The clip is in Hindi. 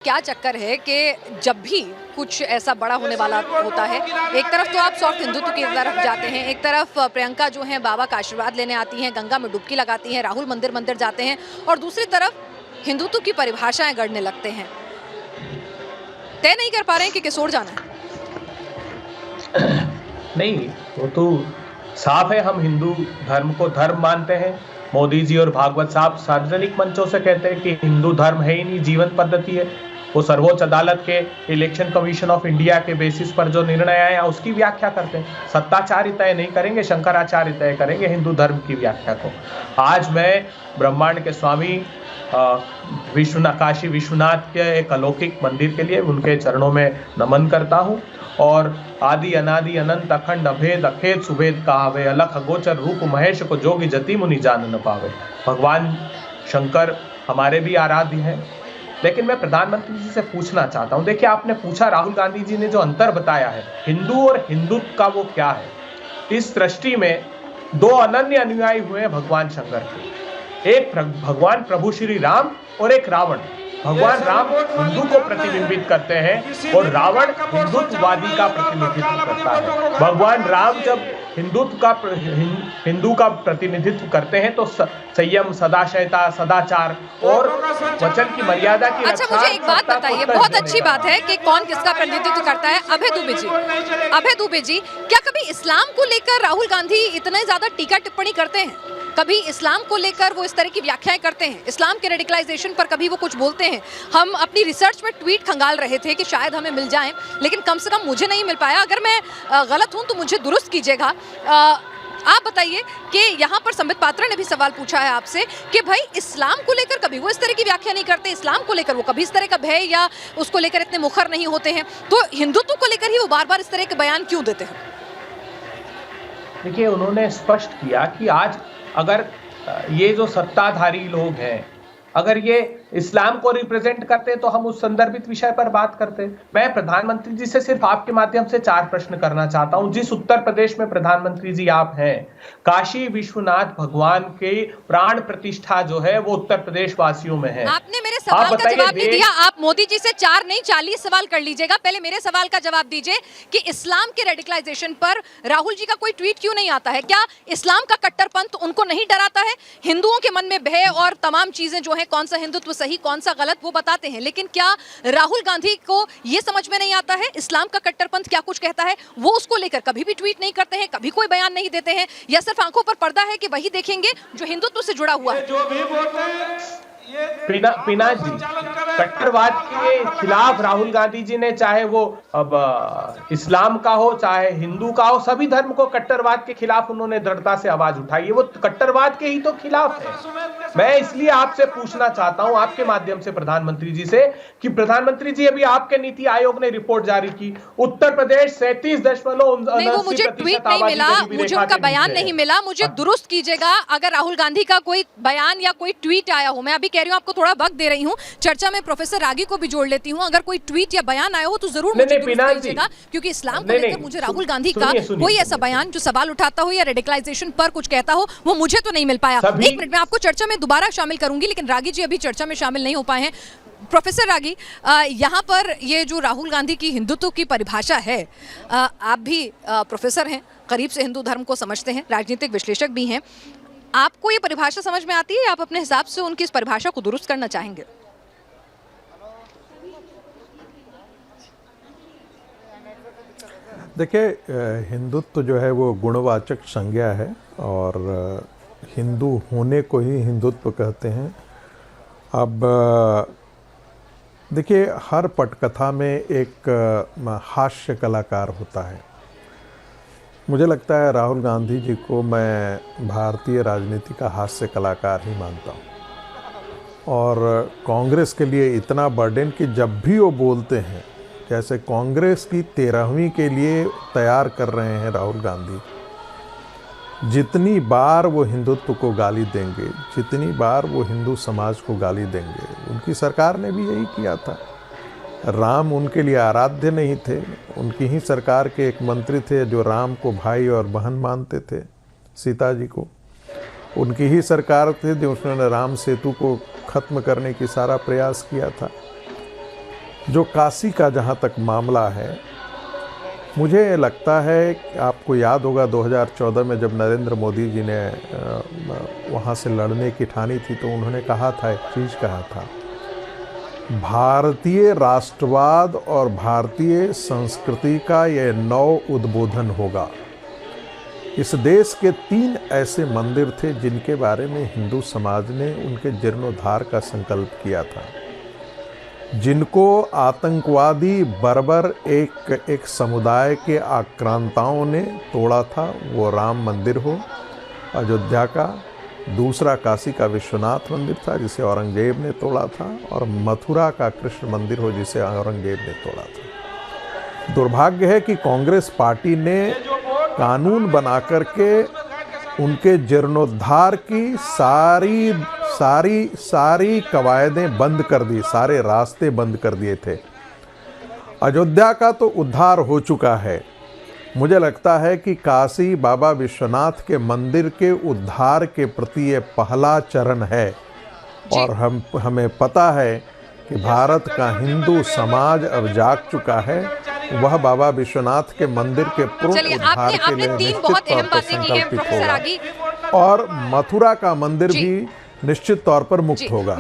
क्या चक्कर है कि जब भी कुछ ऐसा बड़ा होने वाला होता है, एक तरफ तो आप सॉफ्ट हिंदुत्व की तरफ जाते हैं, एक तरफ प्रियंका जो है बाबा का आशीर्वाद लेने आती हैं, गंगा में डुबकी लगाती हैं, राहुल मंदिर मंदिर जाते हैं और दूसरी तरफ हिंदुत्व की परिभाषाएं गढ़ने लगते हैं। तय नहीं कर पा रहे हैं कि किसोर जाना है। नहीं, वो तो साफ है, हम हिंदू धर्म को धर्म मानते हैं। मोदी जी और भागवत साहब सार्वजनिक मंचों से कहते हैं कि हिंदू धर्म है ही नहीं, जीवन पद्धति है। वो सर्वोच्च अदालत के इलेक्शन कमीशन ऑफ इंडिया के बेसिस पर जो निर्णय आया उसकी व्याख्या करते हैं। सत्ताचार्य तय नहीं करेंगे, शंकराचार्य तय करेंगे हिंदू धर्म की व्याख्या को। आज मैं ब्रह्मांड के स्वामी काशी विश्वनाथ के एक अलौकिक मंदिर के लिए उनके चरणों में नमन करता हूँ और आदि अनादि अनंत अखंड अभेद अखेद सुभेद कहावे, अलख अगोचर रूप महेश को जोगी जति मुनि जान न पावे। भगवान शंकर हमारे भी आराध्य हैं। लेकिन मैं प्रधानमंत्री जी से पूछना चाहता हूं, देखिए आपने पूछा राहुल गांधी जी ने जो अंतर बताया है हिंदू और हिंदुत्व का, वो क्या है। इस सृष्टि में दो अनन्य अनुयायी हुए हैं भगवान शंकर के, एक भगवान प्रभु श्री राम और एक रावण। भगवान राम हिंदू को प्रतिबिंबित करते हैं और रावण हिंदुत्ववादी का प्रतिनिधित्व करता है। भगवान राम जब हिंदू का प्रतिनिधित्व करते हैं तो संयम, सदाशयता, सदाचार और वचन की मर्यादा की रक्षा। अच्छा, मुझे एक बात बताइए, बहुत अच्छी बात है कि कौन किसका प्रतिनिधित्व करता है। अभय दुबे जी, क्या कभी इस्लाम को लेकर राहुल गांधी इतने ज्यादा टीका टिप्पणी करते हैं? कभी इस्लाम को लेकर वो इस तरह की व्याख्याएं करते हैं? इस्लाम के रेडिकलाइजेशन पर कभी वो कुछ बोलते हैं? हम अपनी रिसर्च में ट्वीट खंगाल रहे थे कि शायद हमें मिल जाएं, लेकिन कम से कम मुझे नहीं मिल पाया। अगर मैं गलत हूं तो मुझे दुरुस्त कीजिएगा। आप बताइए कि यहाँ पर संबित पात्रा ने भी सवाल पूछा है आपसे कि भाई इस्लाम को लेकर कभी वो इस तरह की व्याख्या नहीं करते, इस्लाम को लेकर वो कभी इस तरह का भय या उसको लेकर इतने मुखर नहीं होते हैं, तो हिंदुत्व को लेकर ही वो बार बार इस तरह के बयान क्यों देते हैं? देखिए, उन्होंने स्पष्ट किया कि आज अगर ये जो सत्ताधारी लोग हैं अगर ये इस्लाम को रिप्रेजेंट करते तो हम उस संदर्भित विषय पर बात करते। मैं प्रधानमंत्री जी से सिर्फ आपके माध्यम से 4 प्रश्न करना चाहता हूं। जिस उत्तर प्रदेश में प्रधानमंत्री जी आप हैं, काशी विश्वनाथ भगवान के प्राण प्रतिष्ठा जो है वो उत्तर प्रदेश वासियों में है। आपने मेरे सवाल का जवाब नहीं दिया। आप मोदी जी से 4 नहीं 40 सवाल कर लीजिएगा। पहले मेरे सवाल का जवाब दीजिए कि इस्लाम के रेडिकलाइजेशन पर राहुल जी का कोई ट्वीट क्यों नहीं आता है? क्या इस्लाम का कट्टरपंथ उनको नहीं डराता है? हिंदुओं के मन में भय और तमाम चीजें जो है, कौन सा हिंदुत्व सही कौन सा गलत, वो बताते हैं, लेकिन क्या राहुल गांधी को ये समझ में नहीं आता है इस्लाम का कट्टरपंथ क्या कुछ कहता है? वो उसको लेकर कभी भी ट्वीट नहीं करते हैं, कभी कोई बयान नहीं देते हैं, या सिर्फ आंखों पर पर्दा है कि वही देखेंगे जो हिंदुत्व से जुड़ा हुआ है? जो भी बोलते हैं पिनाक जी, कट्टरवाद के खिलाफ राहुल गांधी जी ने, चाहे वो अब इस्लाम का हो चाहे हिंदू का हो, सभी धर्म को कट्टरवाद के खिलाफ उन्होंने दृढ़ता से आवाज उठाई है। वो कट्टरवाद के ही तो खिलाफ है। मैं इसलिए आपसे पूछना चाहता हूं आपके माध्यम से प्रधानमंत्री जी से कि प्रधानमंत्री जी, अभी आपके नीति आयोग ने रिपोर्ट जारी की, उत्तर प्रदेश 37.79% मुझे ट्वीट नहीं मिला, मुझे उनका बयान नहीं मिला। मुझे दुरुस्त कीजिएगा अगर राहुल गांधी का कोई बयान या कोई ट्वीट आया हो। मैं अभी कह रही हूं, आपको थोड़ा वक्त दे रही हूं, चर्चा में प्रोफेसर रागी को भी जोड़ लेती हूं। अगर कोई ट्वीट या बयान आया हो तो जरूर मुझे दुरुस्त कीजिएगा, क्योंकि इस्लाम को लेकर मुझे राहुल गांधी का कोई ऐसा बयान जो सवाल उठाता हो या रेडिकलाइजेशन पर कुछ कहता हो, वो मुझे तो नहीं मिल पाया। 1 मिनट में आपको चर्चा में दोबारा शामिल करूंगी, लेकिन रागी जी अभी चर्चा में शामिल नहीं हो पाए हैं। प्रोफेसर रागी, यहाँ पर ये जो राहुल गांधी की हिंदुत्व की परिभाषा है, आप भी प्रोफेसर हैं, करीब से हिंदू धर्म को समझते हैं, राजनीतिक विश्लेषक भी हैं, आपको ये परिभाषा समझ में आती है या आप अपने हिसाब से उनकी इस परिभाषा को दुरुस्त करना चाहेंगे? देखिए, हिंदुत्व जो है वो गुणवाचक संज्ञा है और हिंदू होने को ही हिंदुत्व कहते हैं। अब देखिए, हर पटकथा में एक हास्य कलाकार होता है। मुझे लगता है राहुल गांधी जी को मैं भारतीय राजनीति का हास्य कलाकार ही मानता हूँ। और कांग्रेस के लिए इतना बर्डन कि जब भी वो बोलते हैं, जैसे कांग्रेस की 13वीं के लिए तैयार कर रहे हैं राहुल गांधी, जितनी बार वो हिंदुत्व को गाली देंगे, जितनी बार वो हिंदू समाज को गाली देंगे, उनकी सरकार ने भी यही किया था। राम उनके लिए आराध्य नहीं थे, उनकी ही सरकार के एक मंत्री थे जो राम को भाई और बहन मानते थे, सीता जी को। उनकी ही सरकार थे जो उसने राम सेतु को ख़त्म करने की सारा प्रयास किया था। जो काशी का जहाँ तक मामला है, मुझे लगता है कि आपको याद होगा 2014 में जब नरेंद्र मोदी जी ने वहाँ से लड़ने की ठानी थी, तो उन्होंने कहा था, एक चीज़ कहा था, भारतीय राष्ट्रवाद और भारतीय संस्कृति का यह नव उद्बोधन होगा। इस देश के 3 ऐसे मंदिर थे जिनके बारे में हिंदू समाज ने उनके जीर्णोद्धार का संकल्प किया था, जिनको आतंकवादी बर्बर एक समुदाय के आक्रांताओं ने तोड़ा था। वो राम मंदिर हो अयोध्या का, दूसरा काशी का विश्वनाथ मंदिर था जिसे औरंगजेब ने तोड़ा था, और मथुरा का कृष्ण मंदिर हो जिसे औरंगजेब ने तोड़ा था। दुर्भाग्य है कि कांग्रेस पार्टी ने कानून बना करके उनके जीर्णोद्धार की सारी कवायदें बंद कर दी, सारे रास्ते बंद कर दिए थे। अयोध्या का तो उद्धार हो चुका है। मुझे लगता है कि काशी बाबा विश्वनाथ के मंदिर के उद्धार के प्रति ये पहला चरण है, और हमें पता है कि भारत का हिंदू समाज अब जाग चुका है। वह बाबा विश्वनाथ के मंदिर के पूर्ण उद्धार के लिए निश्चित तौर पर संकल्पित होगा, और मथुरा का मंदिर भी निश्चित तौर पर मुक्त होगा।